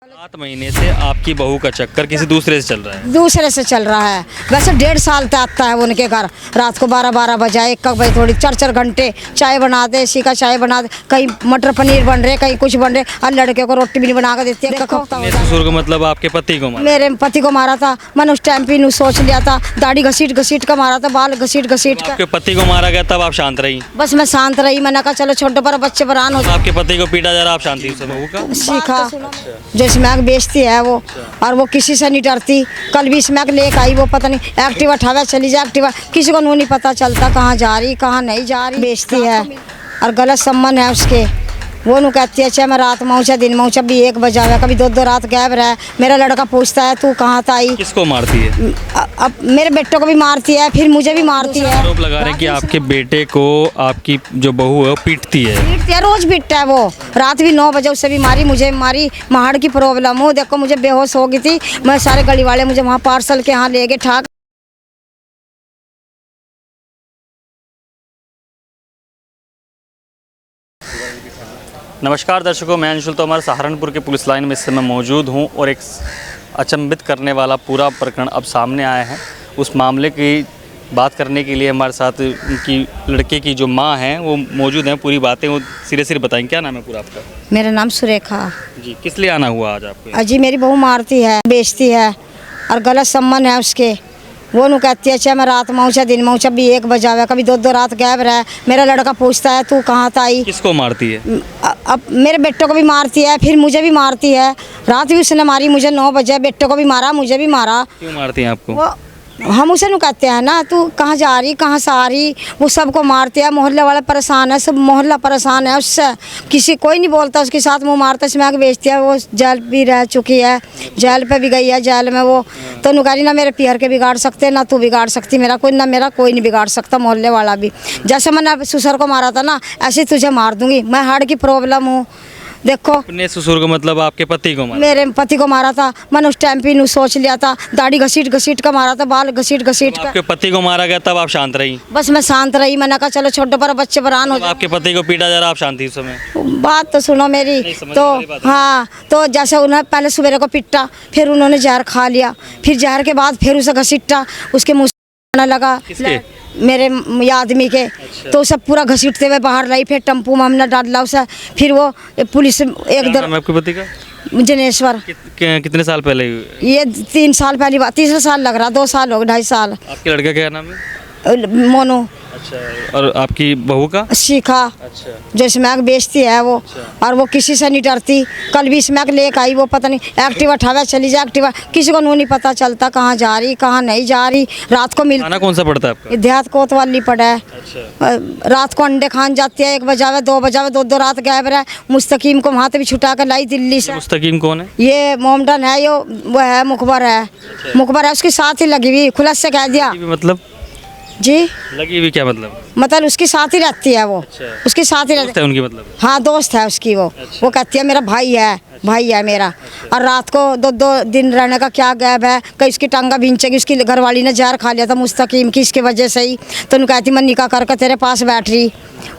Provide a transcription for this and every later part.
7 महीने से आपकी बहू का चक्कर किसी दूसरे से चल रहा है। दूसरे से चल रहा है। वैसे 1.5 साल तक आता है उनके घर। रात को 12-12 बजे 1 बजे थोड़ी 4-4 घंटे चाय बना दे, इसी का चाय बना दे, कहीं मटर पनीर बन रहे, कहीं कुछ बन रहे, और लड़के को रोटी भी नहीं बना के देती है। अपने ससुर को मतलब आपके पति को मारा? मेरे पति को मारा था। मैंने उस टाइम पे सोच लिया था, दाढ़ी घसीट का मारा था, बाल घसीट का। आपके पति को मारा गया तब आप शांत रही? बस मैं शांत रही। मैंने कहा चलो छोटे पर बच्चे बरान हो। आपके पति को पीटा जा रहा, आप शांति से बहू का सीखा जो स्मैक बेचती है वो, और वो किसी से नहीं डरती। कल भी स्मैक लेकर आई, वो पता नहीं एक्टिवा ठावे चली जाए, एक्टिवा किसी को नहीं पता चलता कहाँ जा रही कहाँ नहीं जा रही। बेचती है और गलत संबंध है उसके। वो नु कहती है चाहे मैं रात में चाहे दिन में, कभी 1 बजा हुआ, कभी 2 रात गायब रहा। मेरा लड़का पूछता है तू कहाँ था आई। किसको मारती है? अब मेरे बेटे को भी मारती है, फिर मुझे भी मारती है। आरोप लगा रहे हैं कि आपके बेटे को आपकी जो बहू है वो पीटती है। रोज पीटता है वो। रात भी 9 बजे उससे भी मारी, मुझे मारी। महाड़ की प्रॉब्लम हो, देखो मुझे बेहोश हो गई थी मैं। सारे गली वाले मुझे वहाँ पार्सल के यहाँ ले गए ठाक। नमस्कार दर्शकों, मैं अंशुल तोमर सहारनपुर के पुलिस लाइन में इस समय मौजूद हूं और एक अचंभित करने वाला पूरा प्रकरण अब सामने आया है। उस मामले की बात करने के लिए हमारे साथ उनकी लड़के की जो मां हैं वो मौजूद हैं। पूरी बातें वो सिरे बताएंगे। क्या नाम है पूरा आपका? मेरा नाम सुरेखा जी। किस लिए आना हुआ आज आपको? अजी मेरी बहू मारती है, बेचती है और गलत संबंध है उसके। वो नु कहती है चाहे मैं रात में चाहे दिन में, कभी 1 बजा हुआ, कभी 2 रात गायब रहा। मेरा लड़का पूछता है तू कहाँ था आई। किसको मारती है? अब मेरे बेटे को भी मारती है, फिर मुझे भी मारती है। रात भी उसने मारी मुझे 9 बजे, बेटे को भी मारा, मुझे भी मारा। क्यों मारती है आपको? वो हम उसे नु कहते हैं ना तू कहाँ जा रही कहाँ से आ रही। वो सबको मारती है, मोहल्ले वाले परेशान है, सब मोहल्ला परेशान है उससे। किसी कोई नहीं बोलता उसके साथ, मुँह मारता स्मैक बेचती है। वो जेल भी रह चुकी है, जेल पे भी गई है। जेल में वो तो नुकारी ना मेरे पियर के बिगाड़ सकते ना तू बिगाड़ सकती मेरा कोई, ना मेरा कोई नहीं बिगाड़ सकता मोहल्ले वाला भी। जैसे मैंने ससुर को मारा था ना, ऐसे तुझे मार दूंगी। मैं हार्ट की प्रॉब्लम हूँ। देखो अपने ससुर को मतलब आपके पति को मारा? मेरे पति को मारा था। मैंने उस टाइम पे सोच लिया था, दाढ़ी घसीट का मारा था, बाल घसीट का। आपके पति को मारा गया तब आप शांत रही? बस मैं शांत रही। मैंने कहा चलो छोटे पर बच्चे बरान हो। आपके पति को पीटा जा रहा, आप शांति उस समय? बात तो सुनो मेरी। तो हाँ, तो जैसे उन्होंने पहले सवेरे को पिटा, फिर उन्होंने जहर खा लिया, फिर जहर के बाद फिर उसे घसीटा, उसके मुँह से लगा। किसके? मेरे आदमी के। अच्छा। तो सब पूरा घसीटते हुए बाहर लाई, फिर टम्पू में हमने डाला उसे। फिर वो पुलिस एक दर आपके पति का जनेश्वर। कितने साल पहले? ये 3 साल पहली बात, 3 साल लग रहा, 2 साल हो गए, 2.5 साल। आपके लड़का क्या नाम है? मोनू। अच्छा। और आपकी बहू का? सीखा। अच्छा। जो स्मैक बेचती है वो। अच्छा। और वो किसी से नहीं डरती। कल भी स्मैक लेकर आई, वो पता नहीं एक्टिवा ठावे चली जाए, एक्टिवा किसी को नहीं पता चलता कहाँ जा रही कहाँ नहीं जा रही। रात को मिल खाना कौन सा पड़ता है आपका? देहात कोतवाली पड़ा है। अच्छा। रात को अंडे खान जाती है, 1 बजावे 2 बजावे, 2 रात गायब रहा। मुस्तकीम को वहाँ से भी छुटा कर लाई दिल्ली से। मुस्तकीम कौन है? ये मोमडन है, यो वो है मुखबर है। अच्छा। मुखबर है, उसके साथ ही लगी हुई, खुलस से कह दिया। मतलब जी लगी हुई क्या मतलब उसके साथ ही रहती है वो। अच्छा। उसके साथ ही रहती है उनकी मतलब? हाँ दोस्त है उसकी वो। अच्छा। वो कहती है मेरा भाई है। अच्छा। भाई है मेरा। अच्छा। और रात को 2 दिन रहने का क्या गैप है, कहीं उसकी टांगा भींचेगी। उसकी घरवाली ने जहर खा लिया था मुस्तकीम की, इसकी वजह से ही। तो उन्हें कहती मैं निकाह करके तेरे पास बैठ रही।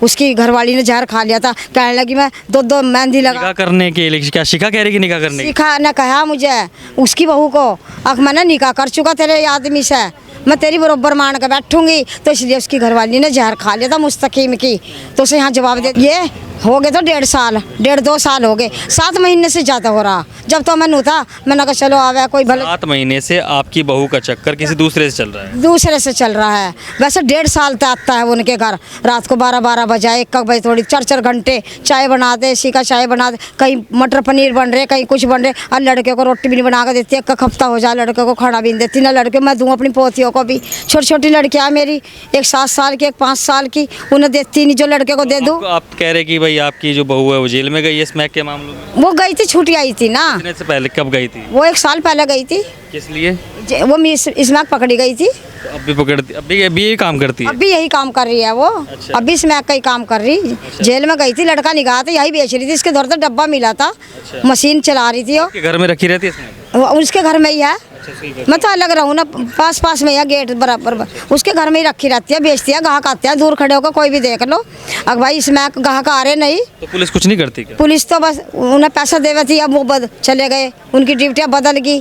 उसकी घरवाली ने जहर खा लिया था, कहने लगी मैं 2 मेहंदी लगा। निकाह करने के लिए क्या शिखा कह रही कि निकाह करने? शिखा ने कहा मुझे उसकी बहू को, अब मैंने निकाह कर चुका तेरे आदमी से, मैं तेरी बरोबर मान के बैठूंगी। तो इसलिए उसकी घरवाली ने जहर खा लिया था मुस्तकीम की। तो उसे यहाँ जवाब दे, ये हो गए तो 1.5 साल, 1.5-2 साल हो गए। 7 महीने से ज़्यादा हो रहा। जब तो मैं था, मैंने कहा चलो आवे कोई भले। 7 महीने से आपकी बहू का चक्कर किसी दूसरे से चल रहा है? दूसरे से चल रहा है। वैसे 1.5 साल तक आता है उनके घर। रात को 12-12 बजे 1 बजे थोड़ी 4-4 घंटे चाय बना दे, इसी का चाय बना दे, कहीं मटर पनीर बन रहे, कहीं कुछ बन रहे, और लड़के को रोटी भी नहीं बना के देती। 1 हफ्ता हो जाए लड़के को खाना भी नहीं देती। ना लड़के मैं दूँ अपनी पोतियों को भी। छोटी लड़कियाँ मेरी, एक 7 साल की, एक 5 साल की, उन्हें देती नहीं जो लड़के को दे दूँ। आप कह रहे कि भाई आपकी जो बहू है वो जेल में गई है स्मैक के मामलों में? वो गई थी, छुट्टी आई थी ना। कितने से पहले? कब गई थी वो? 1 साल पहले गई थी। किस लिए? वो स्मैक पकड़ी गई थी। तो अब भी पकड़ती, अभी यही काम करती है? अभी यही काम कर रही है वो। अच्छा। अभी स्मैक का ही काम कर रही। अच्छा। जेल में गई थी, लड़का निकाह था, यही बेच रही थी। इसके घर तो डब्बा मिला था। अच्छा। मशीन चला रही थी वो। घर में रखी रहती है स्मैक? उसके घर में ही है। मैं तो अलग रहूँ ना, पास में है गेट बराबर, उसके घर में ही रखी रहती है, बेचती है, ग्राहक आते हैं दूर खड़े होकर, कोई भी देख लो। अगर भाई इसमें ग्राहक आ रहे नहीं तो पुलिस कुछ नहीं करती क्या? पुलिस तो बस उन्हें पैसा देवे थी, अब वो चले गए, उनकी ड्यूटियाँ बदल गई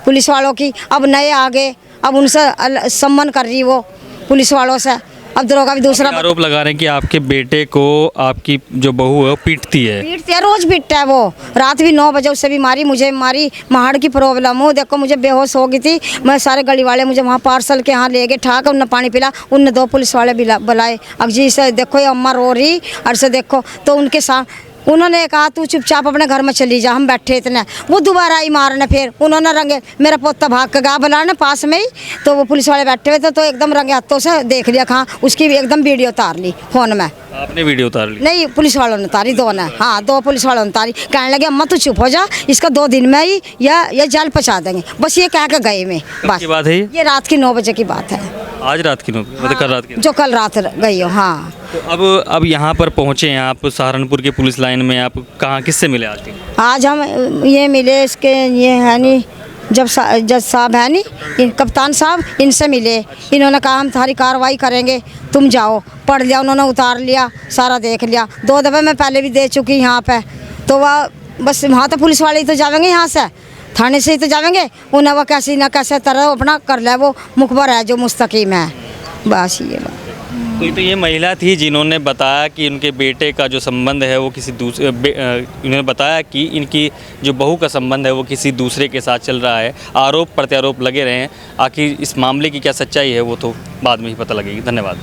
पुलिस वालों की, अब नए आ गए, अब उनसे सम्मान कर रही वो पुलिस वालों से। अब दरोगा भी दूसरा आरोप लगा रहे हैं कि आपके बेटे को आपकी जो बहू है वो पीटती है। पीटती है, रोज पीटता है वो। रात भी 9 बजे उससे भी मारी, मुझे मारी, महाड़ की प्रॉब्लम हो, देखो मुझे बेहोश हो गई थी मैं, सारे गली वाले मुझे वहाँ पार्सल के यहाँ ले गए, ठाक उनने पानी पिला, उनने 2 पुलिस वाले बुलाए। अब जी से देखो ये अम्मा रो रही, और से देखो तो उनके साथ उन्होंने कहा तू चुपचाप अपने घर में चली जा, हम बैठे इतने, वो दोबारा आई मारने, फिर उन्होंने रंगे, मेरा पोता भाग के गया बुलाने पास में ही, तो वो पुलिस वाले बैठे हुए थे, तो एकदम रंगे हाथों से देख लिया, कहाँ उसकी भी एकदम वीडियो उतार ली फ़ोन में। आपने वीडियो उतार ली? नहीं, पुलिस वालों ने उतारी, 2 ने, हाँ 2 पुलिस वालों ने उतारी। कहने लगे अम्मा तू चुप हो जा, इसका 2 दिन में ही या जेल पहुँचा देंगे, बस ये कह के गए में। बस की बात है ये रात की 9 बजे की बात है। आज रात की 9 मतलब कल रात की? जो कल रात गई हो। हाँ तो अब यहाँ पर पहुँचे हैं आप सहारनपुर के पुलिस लाइन में, आप कहाँ किससे मिले आज? आज हम ये मिले, इसके ये है नी जज साहब है नी, कप्तान साहब, इनसे मिले। इन्होंने कहा हम तुम्हारी कार्रवाई करेंगे, तुम जाओ। पढ़ लिया उन्होंने, उतार लिया, सारा देख लिया। 2 दफ़े मैं पहले भी दे चुकी यहाँ पे, तो वह बस वहाँ तो पुलिस वाले ही तो जाएंगे, यहाँ से थाने से ही तो जाएंगे, उन्हें वह कैसी ना कैसे तरह अपना कर ले, वो मुखबर है जो मुस्तकीम है, बस ये बात। तो ये महिला थी जिन्होंने बताया कि उनके बेटे का जो संबंध है वो किसी दूसरे उन्होंने बताया कि इनकी जो बहू का संबंध है वो किसी दूसरे के साथ चल रहा है। आरोप प्रत्यारोप लगे रहे हैं, आखिर इस मामले की क्या सच्चाई है वो तो बाद में ही पता लगेगी। धन्यवाद।